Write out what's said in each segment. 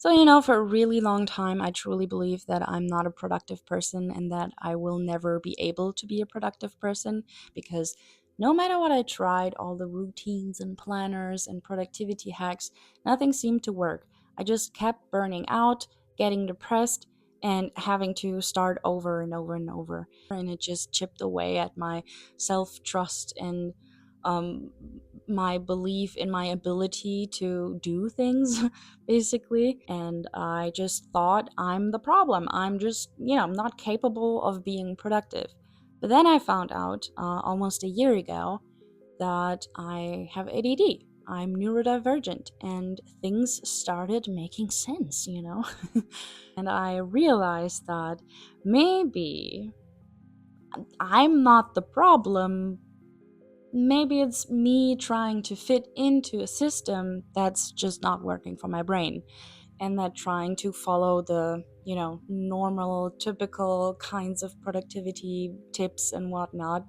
So, for a really long time, I truly believe that I'm not a productive person and that I will never be able to be a productive person because no matter what I tried, all the routines and planners and productivity hacks, nothing seemed to work. I just kept burning out, getting depressed, and having to start over and over and over. And it just chipped away at my self trust and um, my belief in my ability to do things basically. And I just thought I'm the problem. I'm just, I'm not capable of being productive. But then I found out almost a year ago that I have ADD. I'm neurodivergent, and things started making sense. And I realized that maybe I'm not the problem. Maybe it's me trying to fit into a system that's just not working for my brain, and that trying to follow the normal typical kinds of productivity tips and whatnot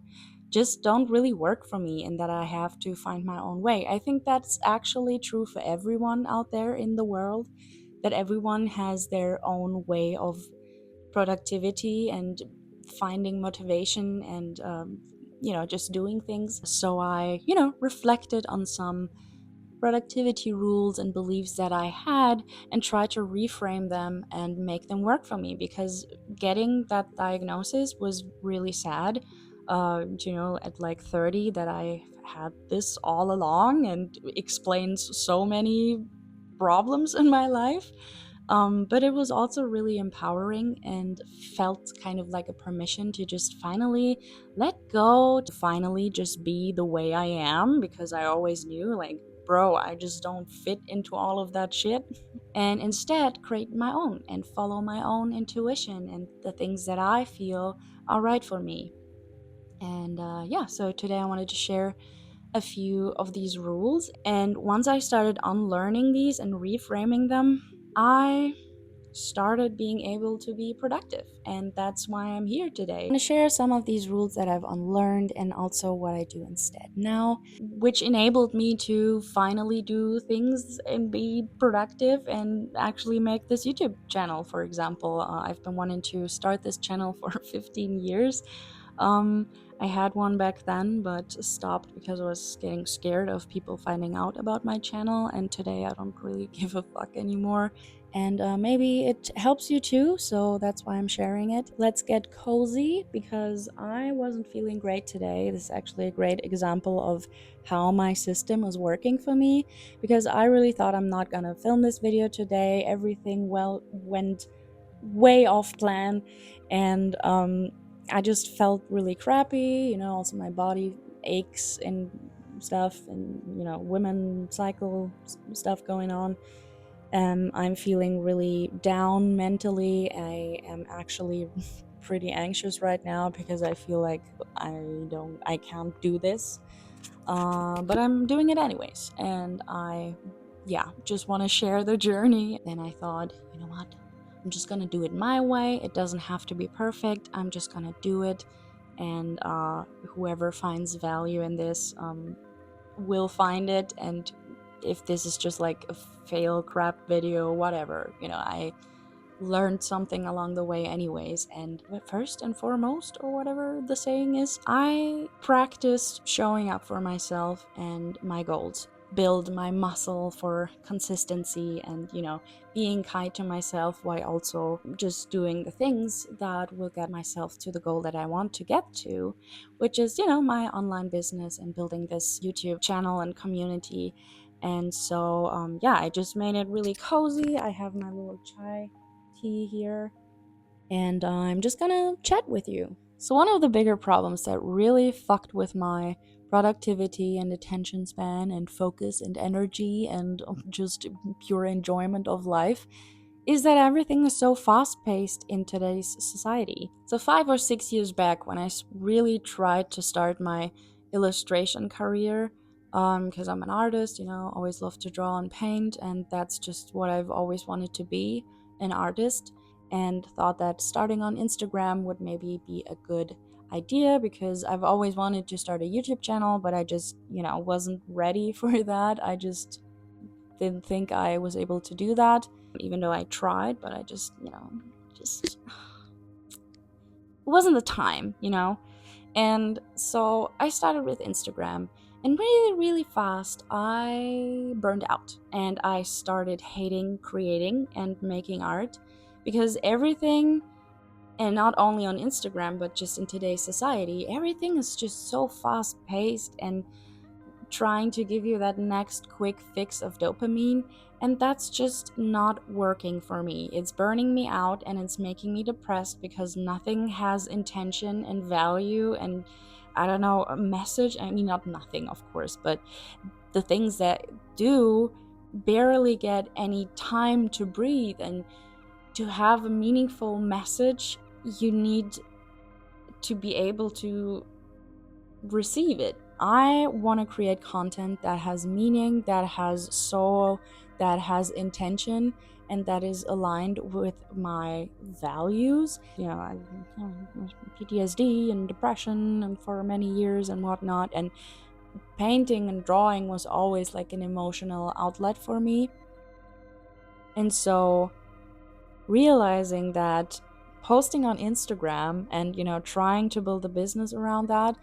just don't really work for me, and that I have to find my own way. I think that's actually true for everyone out there in the world, that everyone has their own way of productivity and finding motivation and just doing things. So I reflected on some productivity rules and beliefs that I had and try to reframe them and make them work for me, because getting that diagnosis was really sad. At like 30, that I had this all along and explains so many problems in my life. But it was also really empowering and felt kind of like a permission to just finally let go, to finally just be the way I am, because I always knew, like, bro, I just don't fit into all of that shit. And instead, create my own and follow my own intuition and the things that I feel are right for me. And yeah, so today I wanted to share a few of these rules. And once I started unlearning these and reframing them, I started being able to be productive. And that's why I'm here today. I'm going to share some of these rules that I've unlearned and also what I do instead now, which enabled me to finally do things and be productive and actually make this YouTube channel, for example. I've been wanting to start this channel for 15 years. Um, I had one back then, but stopped because I was getting scared of people finding out about my channel, and today I don't really give a fuck anymore. And maybe it helps you too, so that's why I'm sharing it. Let's get cozy, because I wasn't feeling great today. This is actually a great example of how my system was working for me, because I really thought I'm not gonna film this video today. Everything went way off plan, and I just felt really crappy. Also my body aches and stuff, and women cycle stuff going on. I'm feeling really down mentally. I am actually pretty anxious right now because I feel like I can't do this. But I'm doing it anyways, and I, yeah, just want to share the journey. Then I thought, you know what? I'm just gonna do it my way. It doesn't have to be perfect. I'm just gonna do it, and whoever finds value in this will find it. And if this is just like a fail crap video, whatever, I learned something along the way anyways. And first and foremost, or whatever the saying is, I practiced showing up for myself and my goals, build my muscle for consistency, and being kind to myself while also just doing the things that will get myself to the goal that I want to get to, which is my online business and building this YouTube channel and community. And so yeah, I just made it really cozy. I have my little chai tea here, and I'm just gonna chat with you. So, one of the bigger problems that really fucked with my productivity and attention span and focus and energy and just pure enjoyment of life is that everything is so fast paced in today's society. So, 5 or 6 years back, when I really tried to start my illustration career, because I'm an artist, always loved to draw and paint, and that's just what I've always wanted to be, an artist, and thought that starting on Instagram would maybe be a good idea, because I've always wanted to start a YouTube channel, but I just, wasn't ready for that. I just didn't think I was able to do that. even though I tried, but I just, just it wasn't the time. And so I started with Instagram, and really, really fast, I burned out and I started hating creating and making art, because everything, and not only on Instagram, but just in today's society, everything is just so fast paced and trying to give you that next quick fix of dopamine, and that's just not working for me. It's burning me out and it's making me depressed, because nothing has intention and value and, I don't know, a message. I mean, not nothing, of course, but the things that do barely get any time to breathe. And to have a meaningful message, you need to be able to receive it. I want to create content that has meaning, that has soul, that has intention, and that is aligned with my values. I PTSD and depression and for many years and whatnot, and painting and drawing was always like an emotional outlet for me. And so realizing that posting on Instagram and, trying to build a business around that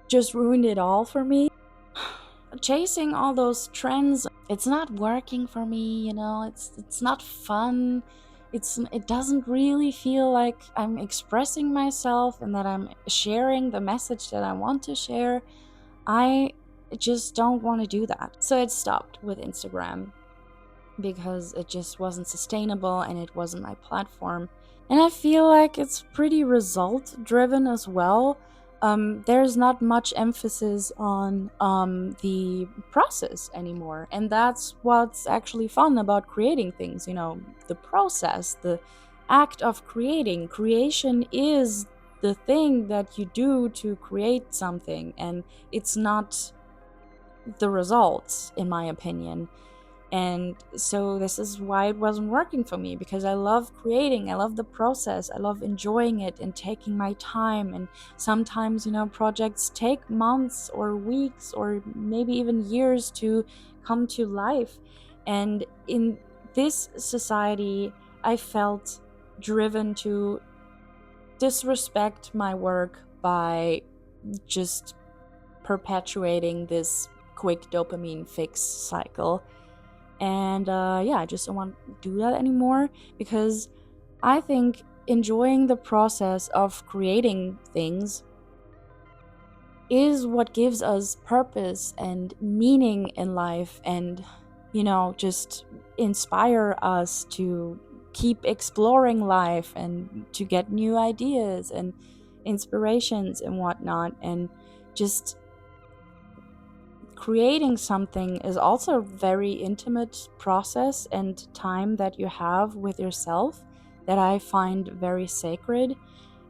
just ruined it all for me. Chasing all those trends, it's not working for me. It's not fun. It doesn't really feel like I'm expressing myself and that I'm sharing the message that I want to share. I just don't want to do that. So it stopped with Instagram, because it just wasn't sustainable and it wasn't my platform. And I feel like it's pretty result driven as well. There's not much emphasis on the process anymore. And that's what's actually fun about creating things. The process, the act of creating. Creation is the thing that you do to create something, and it's not the results, in my opinion. And so this is why it wasn't working for me, because I love creating, I love the process, I love enjoying it and taking my time. And sometimes, projects take months or weeks or maybe even years to come to life. And in this society, I felt driven to disrespect my work by just perpetuating this quick dopamine fix cycle. And I just don't want to do that anymore, because I think enjoying the process of creating things is what gives us purpose and meaning in life, and just inspire us to keep exploring life and to get new ideas and inspirations and whatnot. And just creating something is also a very intimate process and time that you have with yourself that I find very sacred.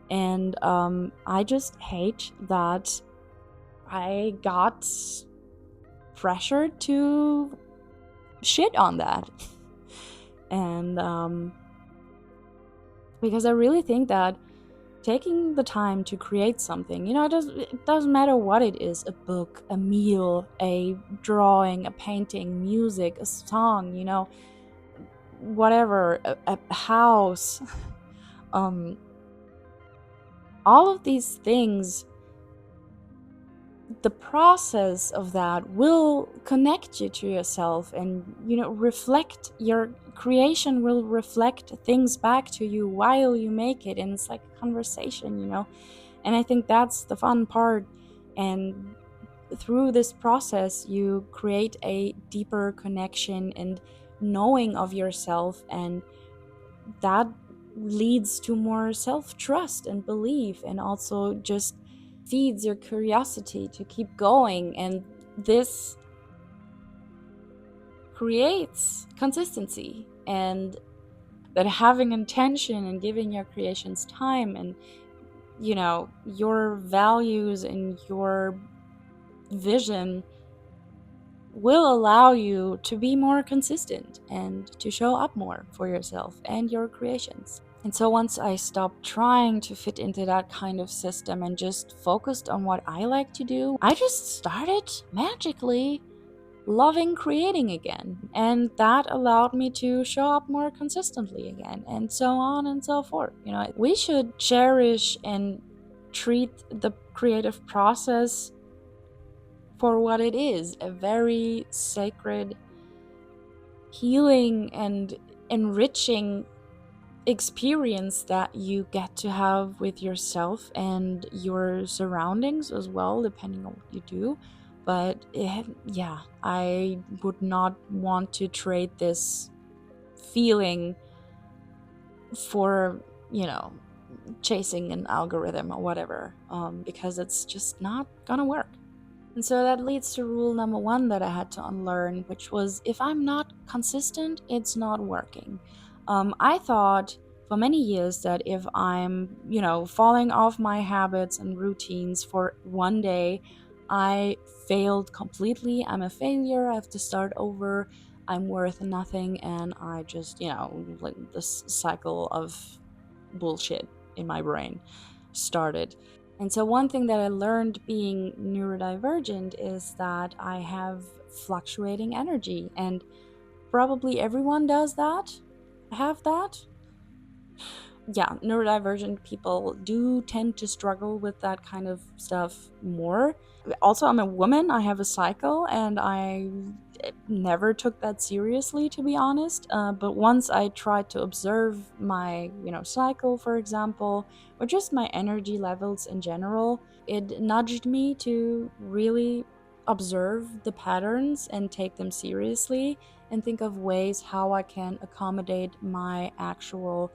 And I just hate that I got pressured to shit on that. And because I really think that taking the time to create something, it doesn't matter what it is, a book, a meal, a drawing, a painting, music, a song, whatever, a house, all of these things, the process of that will connect you to yourself and, reflect your creation, will reflect things back to you while you make it. And it's like a conversation, and I think that's the fun part. And through this process, you create a deeper connection and knowing of yourself, and that leads to more self-trust and belief, and also just feeds your curiosity to keep going. And this creates consistency, and that having intention and giving your creations time and your values and your vision will allow you to be more consistent and to show up more for yourself and your creations. And so once I stopped trying to fit into that kind of system and just focused on what I like to do, I just started magically loving creating again. And that allowed me to show up more consistently again, and so on and so forth. We should cherish and treat the creative process for what it is, a very sacred, healing, and enriching experience that you get to have with yourself and your surroundings as well, depending on what you do. But yeah, I would not want to trade this feeling for, chasing an algorithm or whatever, because it's just not gonna work. And so that leads to rule number one that I had to unlearn, which was, if I'm not consistent, it's not working. I thought for many years that if I'm, falling off my habits and routines for one day, I failed completely. I'm a failure. I have to start over. I'm worth nothing. And I just, like this cycle of bullshit in my brain started. And so, one thing that I learned being neurodivergent is that I have fluctuating energy, and probably everyone does that. Have that. Yeah, neurodivergent people do tend to struggle with that kind of stuff more. Also, I'm a woman, I have a cycle, and I never took that seriously, to be honest. But once I tried to observe my, cycle, for example, or just my energy levels in general, it nudged me to really observe the patterns and take them seriously, and think of ways how I can accommodate my actual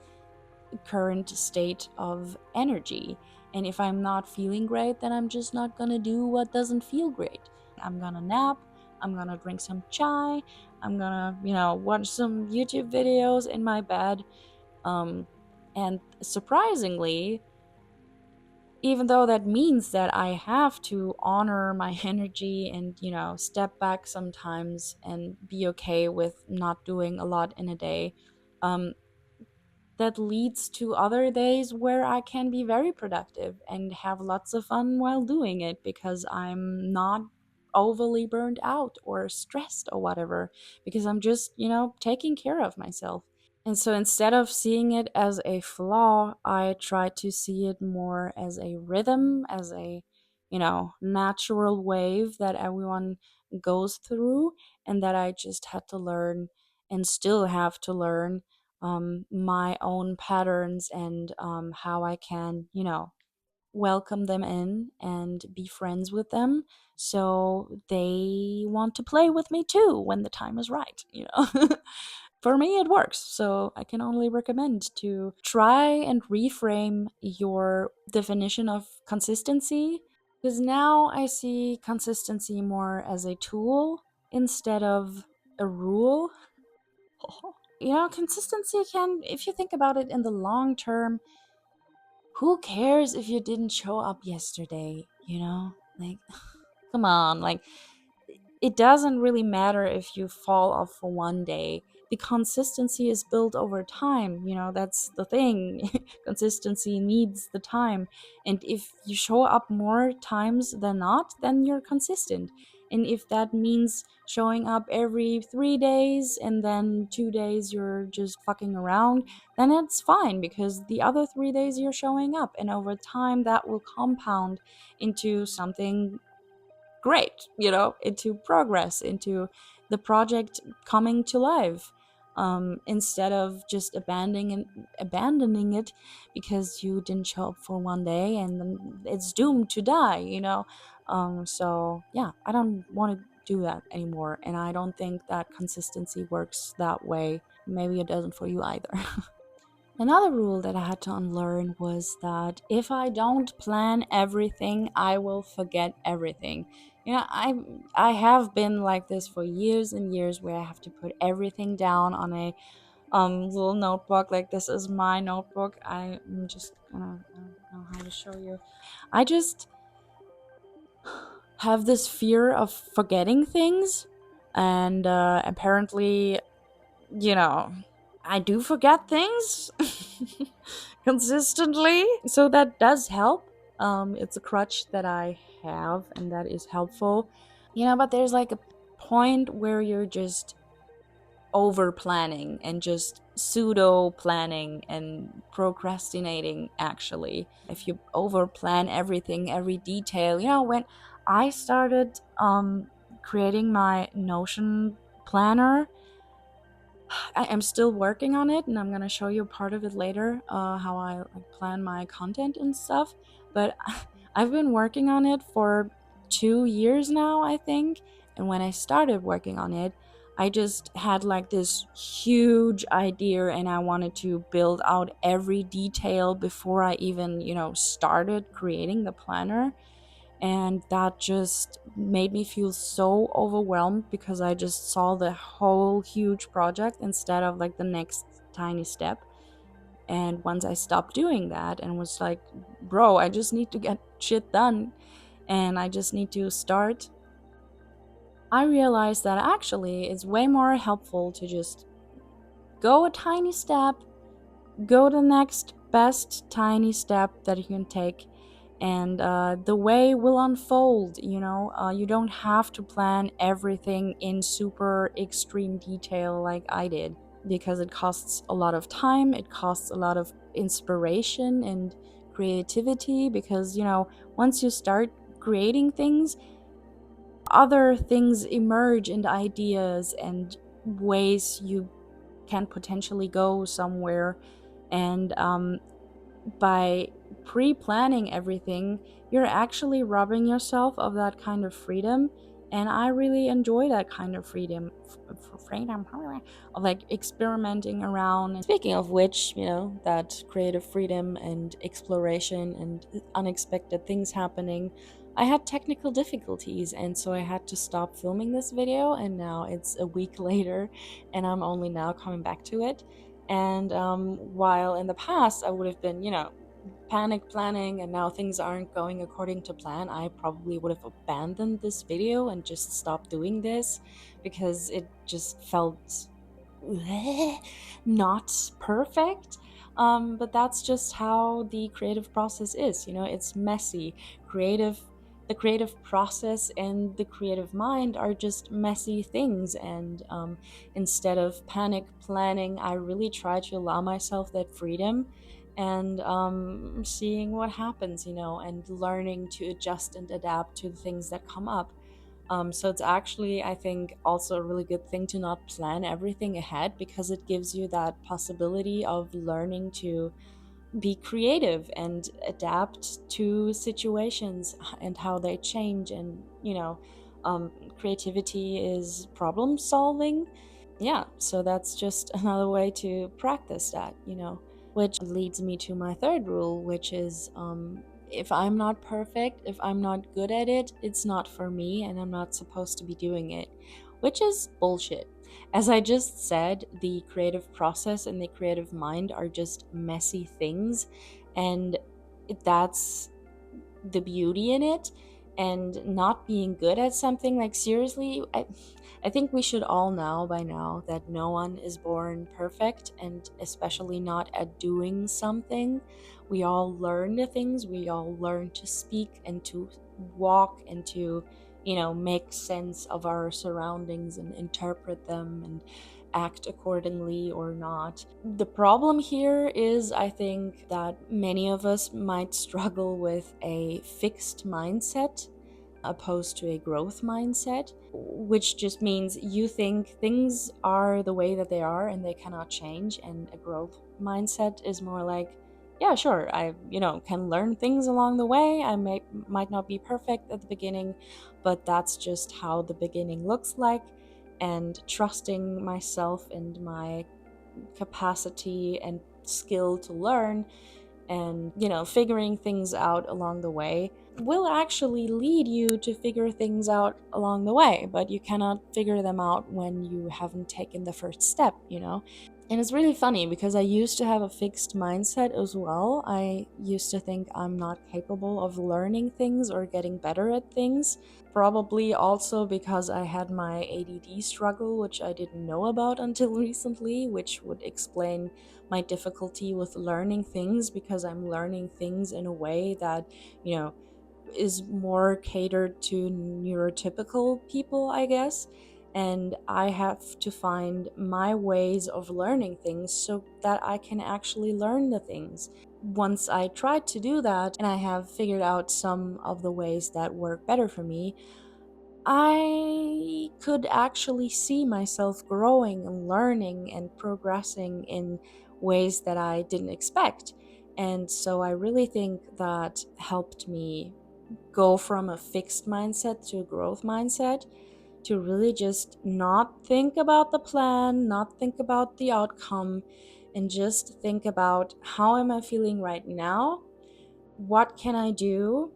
current state of energy. And if I'm not feeling great, then I'm just not gonna do what doesn't feel great. I'm gonna nap, I'm gonna drink some chai, I'm gonna, watch some YouTube videos in my bed. And surprisingly, even though that means that I have to honor my energy and, step back sometimes and be okay with not doing a lot in a day, um, that leads to other days where I can be very productive and have lots of fun while doing it, because I'm not overly burned out or stressed or whatever, because I'm just, taking care of myself. And so instead of seeing it as a flaw, I try to see it more as a rhythm, as a, natural wave that everyone goes through, and that I just had to learn and still have to learn my own patterns, and how I can, welcome them in and be friends with them, so they want to play with me too when the time is right. For me, it works. So I can only recommend to try and reframe your definition of consistency, because now I see consistency more as a tool instead of a rule. Consistency can, if you think about it in the long term, who cares if you didn't show up yesterday? Like, come on, like, it doesn't really matter if you fall off for one day. The consistency is built over time. That's the thing. Consistency needs the time. And if you show up more times than not, then you're consistent. And if that means showing up every 3 days and then 2 days you're just fucking around, then it's fine, because the other 3 days you're showing up. And over time, that will compound into something great, into progress, into the project coming to life, instead of just abandoning it because you didn't show up for one day and then it's doomed to die. So yeah, I don't want to do that anymore, and I don't think that consistency works that way. Maybe it doesn't for you either. Another rule that I had to unlearn was that if I don't plan everything, I will forget everything. I have been like this for years and years, where I have to put everything down on a little notebook. Like, this is my notebook. I'm just gonna, I don't know how to show you. I just have this fear of forgetting things, and apparently, you know, I do forget things consistently. So that does help. It's a crutch that I have, and that is helpful. But there's like a point where you're just over planning and just pseudo planning and procrastinating. Actually, if you over plan everything, every detail, when I started creating my Notion planner, I am still working on it, and I'm gonna show you part of it later, how I like plan my content and stuff. But I've been working on it for 2 years now, I think. And when I started working on it, I just had like this huge idea, and I wanted to build out every detail before I even, started creating the planner. And that just made me feel so overwhelmed because I just saw the whole huge project instead of like the next tiny step. And once I stopped doing that and was like, bro, I just need to get shit done and I just need to start, I realized that actually it's way more helpful to just go a tiny step, go the next best tiny step that you can take, and the way will unfold. You don't have to plan everything in super extreme detail like I did, because it costs a lot of time, it costs a lot of inspiration and creativity, because once you start creating things, other things emerge, and ideas and ways you can potentially go somewhere. And by pre-planning everything, you're actually robbing yourself of that kind of freedom. And I really enjoy that kind of freedom of like experimenting around. And speaking of which, that creative freedom and exploration and unexpected things happening, I had technical difficulties, and so I had to stop filming this video, and now it's a week later and I'm only now coming back to it. And while in the past I would have been, panic planning, and now things aren't going according to plan, I probably would have abandoned this video and just stopped doing this because it just felt not perfect. But that's just how the creative process is. It's messy. Creative The creative process and the creative mind are just messy things. And instead of panic planning, I really try to allow myself that freedom, and seeing what happens, and learning to adjust and adapt to the things that come up. So it's actually, I think, also a really good thing to not plan everything ahead, because it gives you that possibility of learning to be creative and adapt to situations and how they change. And, creativity is problem solving. Yeah, so that's just another way to practice that, which leads me to my third rule, which is if I'm not perfect, if I'm not good at it, it's not for me and I'm not supposed to be doing it, which is bullshit. As I just said, the creative process and the creative mind are just messy things, and that's the beauty in it. And not being good at something, like seriously, I think we should all know by now that no one is born perfect, and especially not at doing something. We all learn the things, we all learn to speak and to walk and to, make sense of our surroundings and interpret them and act accordingly or not. The problem here is, I think, that many of us might struggle with a fixed mindset opposed to a growth mindset, which just means you think things are the way that they are and they cannot change. And a growth mindset is more like, yeah, sure, I, can learn things along the way. I might not be perfect at the beginning, but that's just how the beginning looks like. And trusting myself and my capacity and skill to learn, and figuring things out along the way, will actually lead you to figure things out along the way. But you cannot figure them out when you haven't taken the first step. And it's really funny because I used to have a fixed mindset as well. I used to think I'm not capable of learning things or getting better at things. Probably also because I had my ADD struggle, which I didn't know about until recently, which would explain my difficulty with learning things, because I'm learning things in a way that, is more catered to neurotypical people, I guess. and I have to find my ways of learning things so that I can actually learn the things. Once I tried to do that and I have figured out some of the ways that work better for me, I could actually see myself growing and learning and progressing in ways that I didn't expect. And so I really think that helped me go from a fixed mindset to a growth mindset, to really just not think about the plan, not think about the outcome, and just think about how am I feeling right now? What can I do?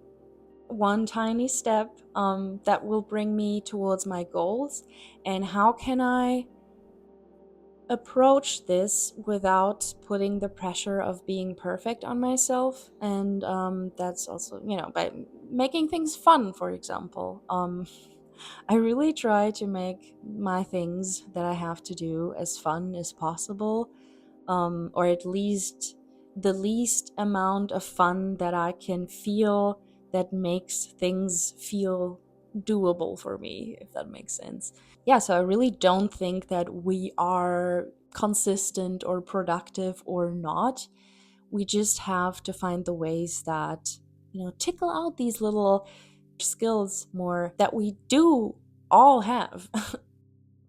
One tiny step that will bring me towards my goals, and how can I approach this without putting the pressure of being perfect on myself. And that's also, by making things fun, for example. I really try to make my things that I have to do as fun as possible, or at least the least amount of fun that I can feel that makes things feel doable for me, if that makes sense. Yeah, so I really don't think that we are consistent or productive or not. We just have to find the ways that, tickle out these little skills more that we do all have.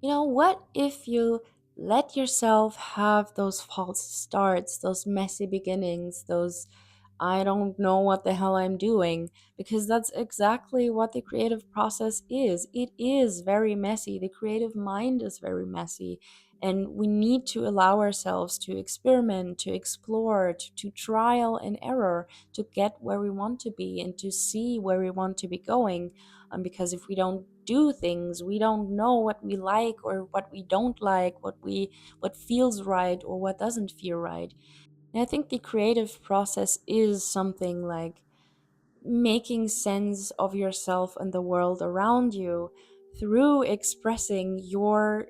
What if you let yourself have those false starts, those messy beginnings, those I don't know what the hell I'm doing? Because that's exactly what the creative process is. It is very messy. The creative mind is very messy. And we need to allow ourselves to experiment, to explore, to trial and error to get where we want to be and to see where we want to be going. Because if we don't do things, we don't know what we like or what we don't like, what feels right or what doesn't feel right. And I think the creative process is something like making sense of yourself and the world around you through expressing your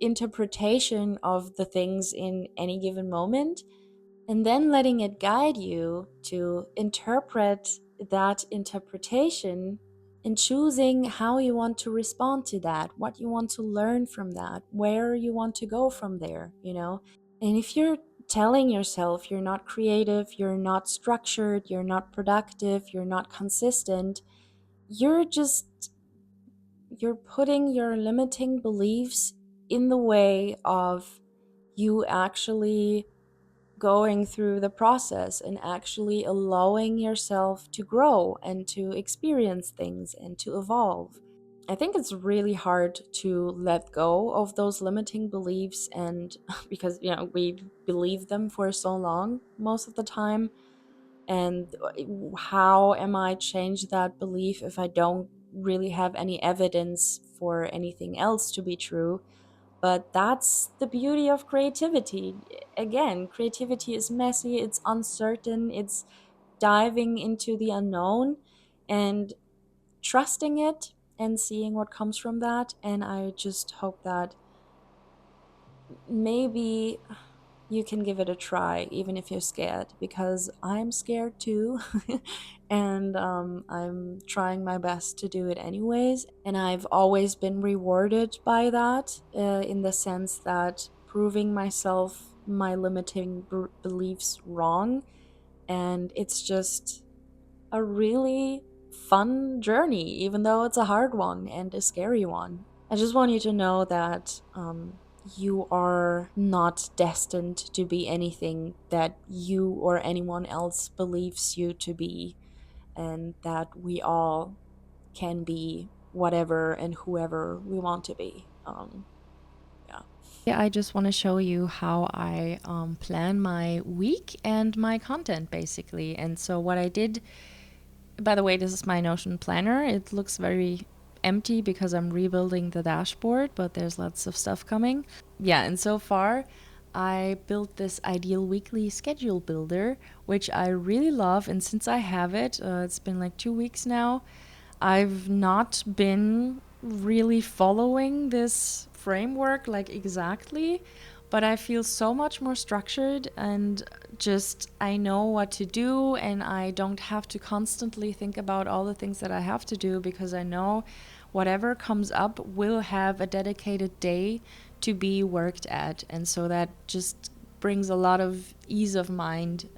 interpretation of the things in any given moment, and then letting it guide you to interpret that interpretation and choosing how you want to respond to that, what you want to learn from that, where you want to go from there. And if you're telling yourself you're not creative, you're not structured, you're not productive, you're not consistent, you're just you're putting your limiting beliefs in the way of you actually going through the process and actually allowing yourself to grow and to experience things and to evolve. I think it's really hard to let go of those limiting beliefs, and because we believe them for so long most of the time. And how am I change that belief if I don't really have any evidence for anything else to be true? But that's the beauty of creativity. Again, creativity is messy, it's uncertain, it's diving into the unknown and trusting it and seeing what comes from that. And I just hope that maybe you can give it a try, even if you're scared, because I'm scared too. And I'm trying my best to do it anyways. And I've always been rewarded by that, in the sense that proving myself my limiting beliefs wrong. And it's just a really fun journey, even though it's a hard one and a scary one. I just want you to know that you are not destined to be anything that you or anyone else believes you to be, and that we all can be whatever and whoever we want to be. Yeah. Yeah, I just want to show you how I plan my week and my content basically. And so, what I did, by the way, this is my Notion planner. It looks very empty because I'm rebuilding the dashboard, but there's lots of stuff coming. Yeah, and so far, I built this ideal weekly schedule builder, which I really love. And since I have it, it's been like 2 weeks now, I've not been really following this framework like exactly, but I feel so much more structured, and just I know what to do, and I don't have to constantly think about all the things that I have to do because I know whatever comes up will have a dedicated day to be worked at. And so that just brings a lot of ease of mind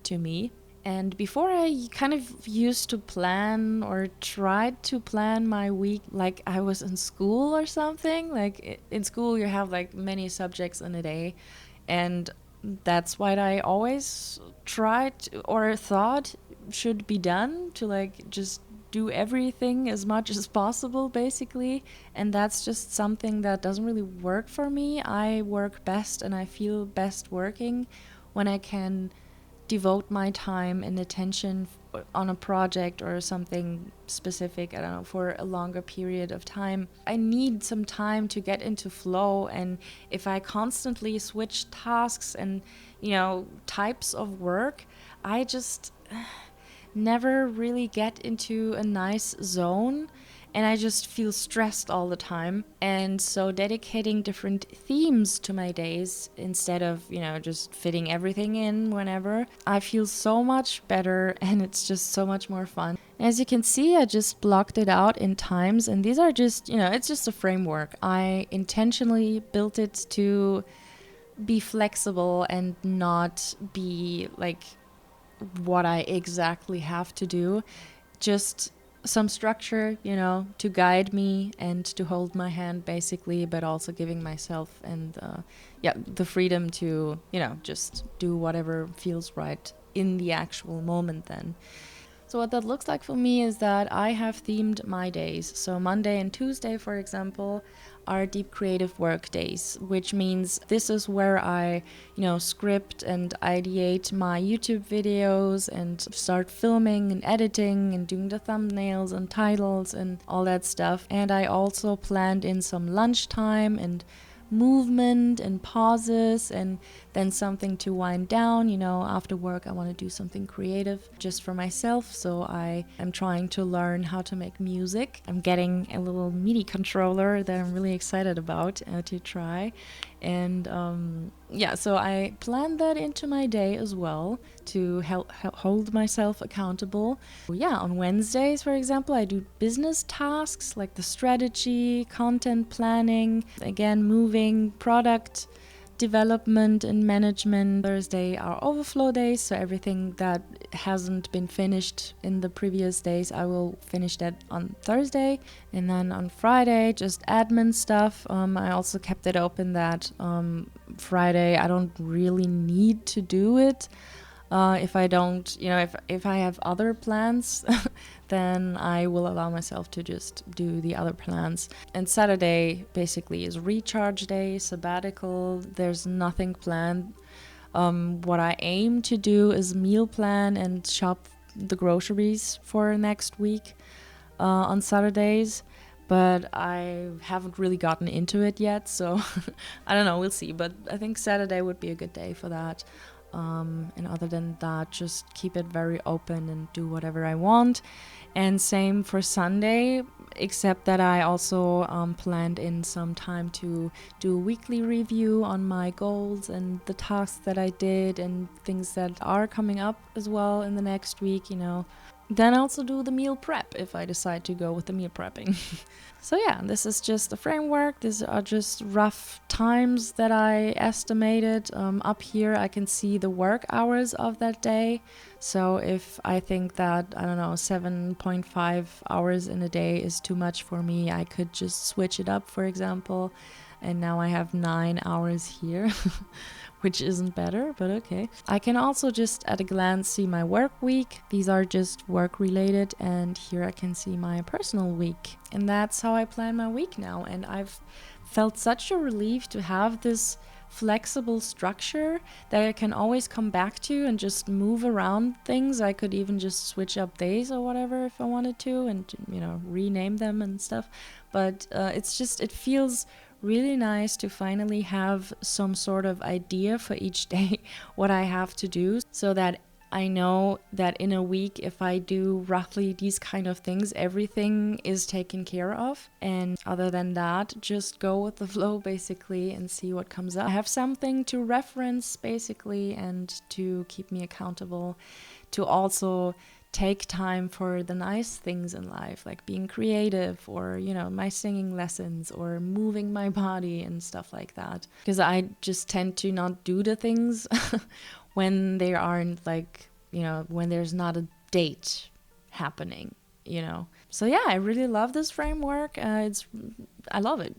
to me. And before, I kind of used to plan or tried to plan my week like I was in school or something. Like in school, you have like many subjects in a day. And that's what I always tried or thought should be done, to like just do everything as much as possible, basically. And that's just something that doesn't really work for me. I work best and I feel best working when I can devote my time and attention on a project or something specific, I don't know, for a longer period of time. I need some time to get into flow, and if I constantly switch tasks and, types of work, I just never really get into a nice zone, and I just feel stressed all the time. And so dedicating different themes to my days instead of, just fitting everything in whenever, I feel so much better, and it's just so much more fun. As you can see, I just blocked it out in times, and these are just, it's just a framework. I intentionally built it to be flexible and not be like what I exactly have to do. Just some structure, to guide me and to hold my hand, basically, but also giving myself and the freedom to, just do whatever feels right in the actual moment then. So what that looks like for me is that I have themed my days. So Monday and Tuesday, for example, are deep creative work days, which means this is where I, script and ideate my YouTube videos and start filming and editing and doing the thumbnails and titles and all that stuff. And I also planned in some lunchtime and movement and pauses, and then something to wind down. After work I want to do something creative just for myself, so I am trying to learn how to make music. I'm getting a little MIDI controller that I'm really excited about to try. And so I planned that into my day as well to hold myself accountable. On Wednesdays, for example, I do business tasks like the strategy, content planning, again, moving, product development and management. Thursday are overflow days, so everything that hasn't been finished in the previous days, I will finish that on Thursday. And then on Friday, just admin stuff. I also kept it open that Friday I don't really need to do it. If I don't, if I have other plans, then I will allow myself to just do the other plans. And Saturday basically is recharge day, sabbatical. There's nothing planned. What I aim to do is meal plan and shop the groceries for next week on Saturdays. But I haven't really gotten into it yet, so I don't know, we'll see. But I think Saturday would be a good day for that. And other than that, just keep it very open and do whatever I want. And same for Sunday, except that I also planned in some time to do a weekly review on my goals and the tasks that I did and things that are coming up as well in the next week, Then I also do the meal prep if I decide to go with the meal prepping. So this is just the framework. These are just rough times that I estimated. Up here I can see the work hours of that day. So if I think that, 7.5 hours in a day is too much for me, I could just switch it up, for example. And now I have 9 hours here. Which isn't better, but okay. I can also just at a glance see my work week. These are just work related, and here I can see my personal week. And that's how I plan my week now. And I've felt such a relief to have this flexible structure that I can always come back to and just move around things. I could even just switch up days or whatever if I wanted to, and rename them and stuff. But it feels really nice to finally have some sort of idea for each day what I have to do, so that I know that in a week, if I do roughly these kind of things, everything is taken care of. And other than that, just go with the flow basically and see what comes up. I have something to reference basically, and to keep me accountable, to also take time for the nice things in life, like being creative, or, you know, my singing lessons, or moving my body and stuff like that. Because I just tend to not do the things when they aren't like, you know, when there's not a date happening, you know. So yeah, I really love this framework. I love it.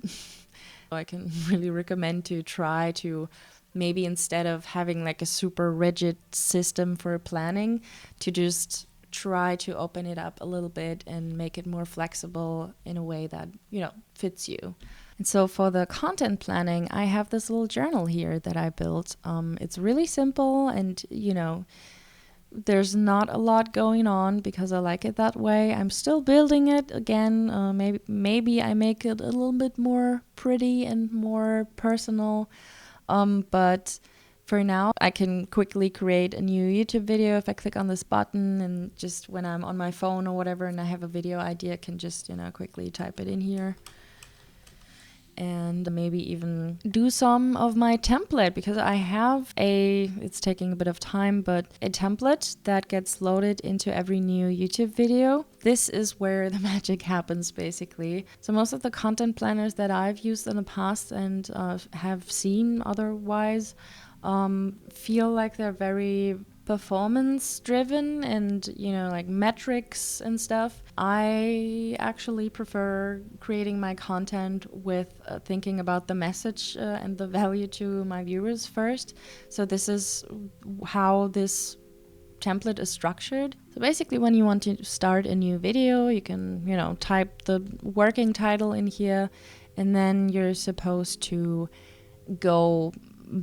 I can really recommend to try to maybe, instead of having like a super rigid system for planning, to just try to open it up a little bit and make it more flexible in a way that, you know, fits you. And so for the content planning, I have this little journal here that I built. It's really simple, and, you know, there's not a lot going on because I like it that way. I'm still building it again. Maybe I make it a little bit more pretty and more personal. But for now, I can quickly create a new YouTube video if I click on this button, and just when I'm on my phone or whatever and I have a video idea, I can just, you know, quickly type it in here. And maybe even do some of my template, because I have it's taking a bit of time, but a template that gets loaded into every new YouTube video. This is where the magic happens, basically. So most of the content planners that I've used in the past and have seen otherwise feel like they're very performance driven and, you know, like metrics and stuff. I actually prefer creating my content with thinking about the message and the value to my viewers first. So this is how this template is structured. So basically, when you want to start a new video, you can, you know, type the working title in here, and then you're supposed to go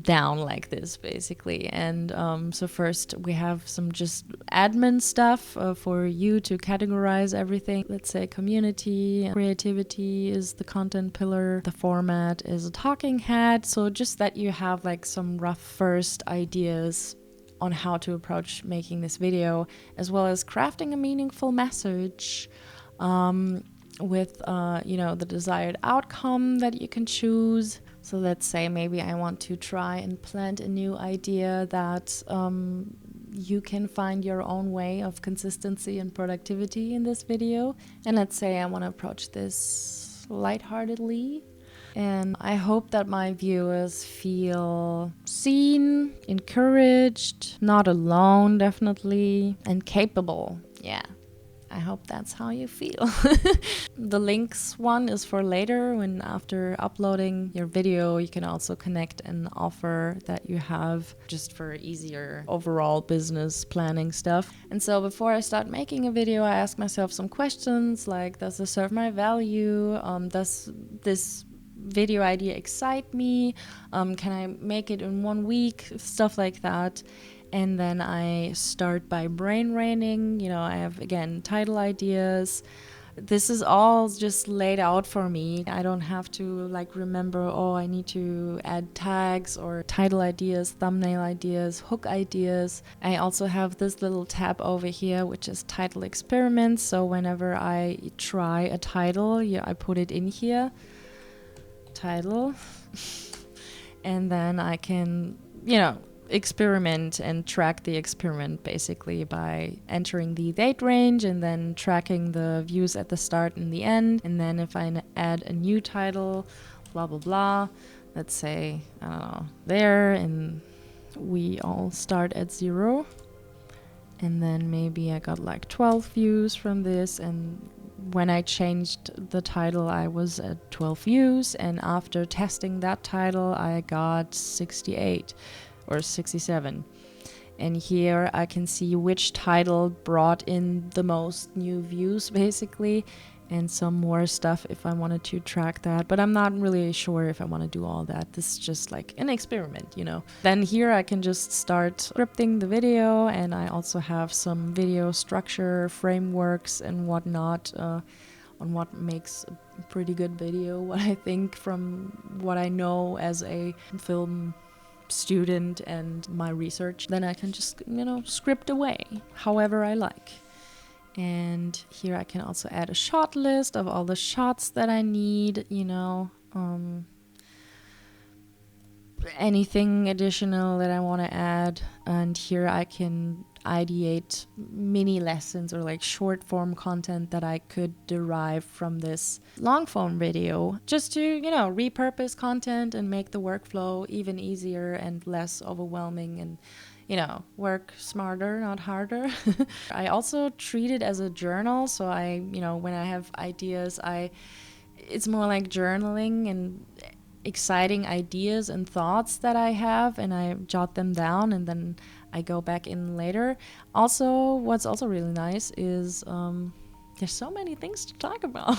down like this, basically. And so first we have some just admin stuff for you to categorize everything. Let's say community, creativity is the content pillar, the format is a talking head. So just that you have like some rough first ideas on how to approach making this video, as well as crafting a meaningful message with you know, the desired outcome that you can choose. So let's say maybe I want to try and plant a new idea that you can find your own way of consistency and productivity in this video. And let's say I want to approach this lightheartedly. And I hope that my viewers feel seen, encouraged, not alone, definitely, and capable. Yeah. I hope that's how you feel. The links one is for later, when after uploading your video, you can also connect an offer that you have just for easier overall business planning stuff. And so before I start making a video, I ask myself some questions like, does this serve my value? Does this video idea excite me? Can I make it in 1 week? Stuff like that. And then I start by brainwriting. You know, I have, again, title ideas. This is all just laid out for me. I don't have to like remember, oh, I need to add tags or title ideas, thumbnail ideas, hook ideas. I also have this little tab over here, which is title experiments. So whenever I try a title, yeah, I put it in here, title, and then I can, you know, experiment and track the experiment basically by entering the date range and then tracking the views at the start and the end. And then if I add a new title, blah blah blah, let's say I don't know, there, and we all start at 0, and then maybe I got like 12 views from this, and when I changed the title I was at 12 views, and after testing that title I got 68 or 67. And here I can see which title brought in the most new views, basically, and some more stuff if I wanted to track that. But I'm not really sure if I want to do all that. This is just like an experiment, you know. Then here I can just start scripting the video, and I also have some video structure frameworks and whatnot on what makes a pretty good video, what I think from what I know as a film student and my research. Then I can just, you know, script away however I like. And here I can also add a shot list of all the shots that I need, you know, anything additional that I want to add. And here I can ideate mini lessons or like short form content that I could derive from this long form video, just to, repurpose content and make the workflow even easier and less overwhelming, and work smarter, not harder. I also treat it as a journal. So when I have ideas, it's more like journaling and exciting ideas and thoughts that I have, and I jot them down and then I go back in later. Also, what's also really nice is there's so many things to talk about.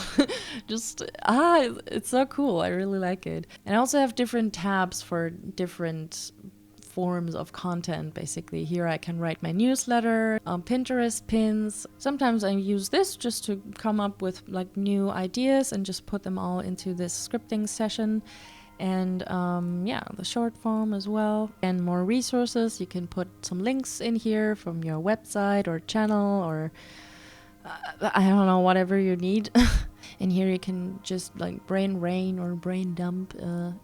It's so cool. I really like it. And I also have different tabs for different forms of content. Basically, here I can write my newsletter, Pinterest pins. Sometimes I use this just to come up with like new ideas and just put them all into this scripting session. And the short form as well, and more resources. You can put some links in here from your website or channel or I don't know, whatever you need. And here you can just like brain rain or brain dump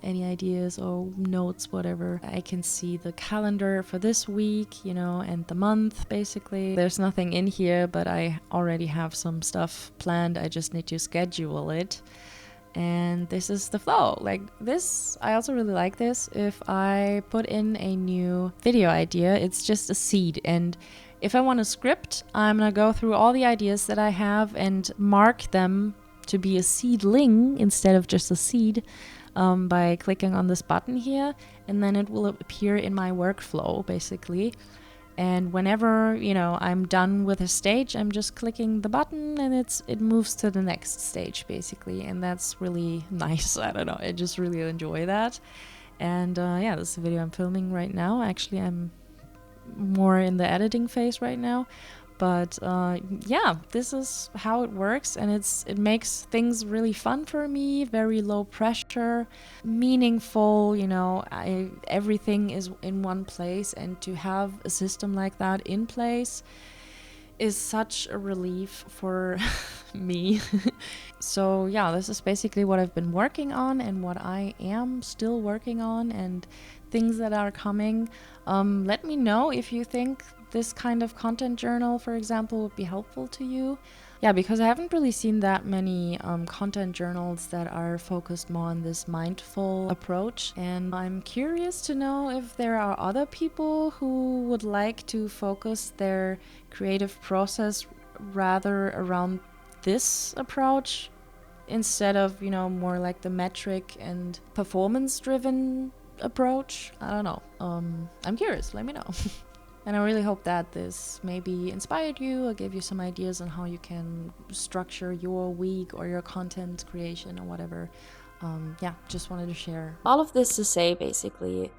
any ideas or notes, whatever. I can see the calendar for this week, and the month basically. There's nothing in here, but I already have some stuff planned. I just need to schedule it. And this is the flow. Like this, I also really like this. If I put in a new video idea, it's just a seed. And if I want a script, I'm gonna go through all the ideas that I have and mark them to be a seedling instead of just a seed by clicking on this button here. And then it will appear in my workflow basically. And whenever, I'm done with a stage, I'm just clicking the button and it moves to the next stage basically. And that's really nice. I don't know. I just really enjoy that. And this is the video I'm filming right now. Actually, I'm more in the editing phase right now. But this is how it works, and it makes things really fun for me, very low pressure, meaningful, everything is in one place, and to have a system like that in place is such a relief for me. So this is basically what I've been working on and what I am still working on and things that are coming. Let me know if you think this kind of content journal, for example, would be helpful to you. Because I haven't really seen that many content journals that are focused more on this mindful approach. And I'm curious to know if there are other people who would like to focus their creative process rather around this approach instead of, more like the metric and performance-driven approach. I don't know. I'm curious. Let me know. And I really hope that this maybe inspired you or gave you some ideas on how you can structure your week or your content creation or whatever. Just wanted to share. All of this to say, basically,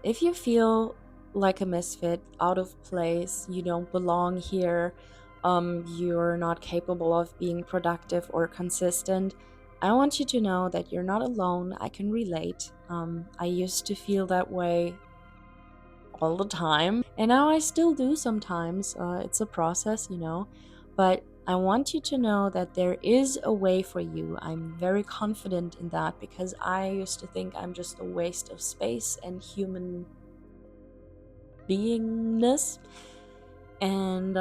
if you feel like a misfit, out of place, you don't belong here, you're not capable of being productive or consistent, I want you to know that you're not alone. I can relate. I used to feel that way all the time, and now I still do sometimes. It's a process, but I want you to know that there is a way for you. I'm very confident in that because I used to think I'm just a waste of space and human beingness, and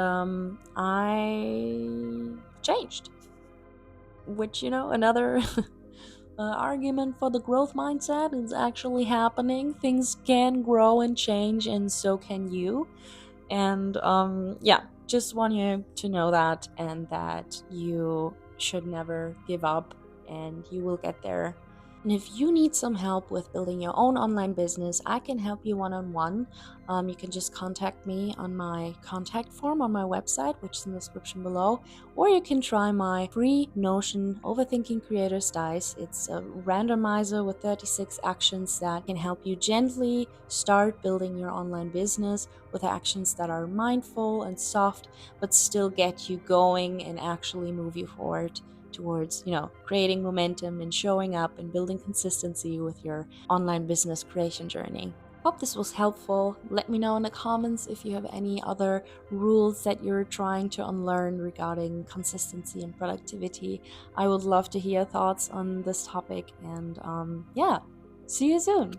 I changed, which, another argument for the growth mindset is actually happening. Things can grow and change, and so can you. And just want you to know that, and that you should never give up, and you will get there. And if you need some help with building your own online business, I can help you one-on-one. You can just contact me on my contact form on my website, which is in the description below, or you can try my free Notion Overthinking Creators Dice. It's a randomizer with 36 actions that can help you gently start building your online business with actions that are mindful and soft, but still get you going and actually move you forward towards, creating momentum and showing up and building consistency with your online business creation journey. Hope this was helpful. Let me know in the comments if you have any other rules that you're trying to unlearn regarding consistency and productivity. I would love to hear thoughts on this topic, and see you soon.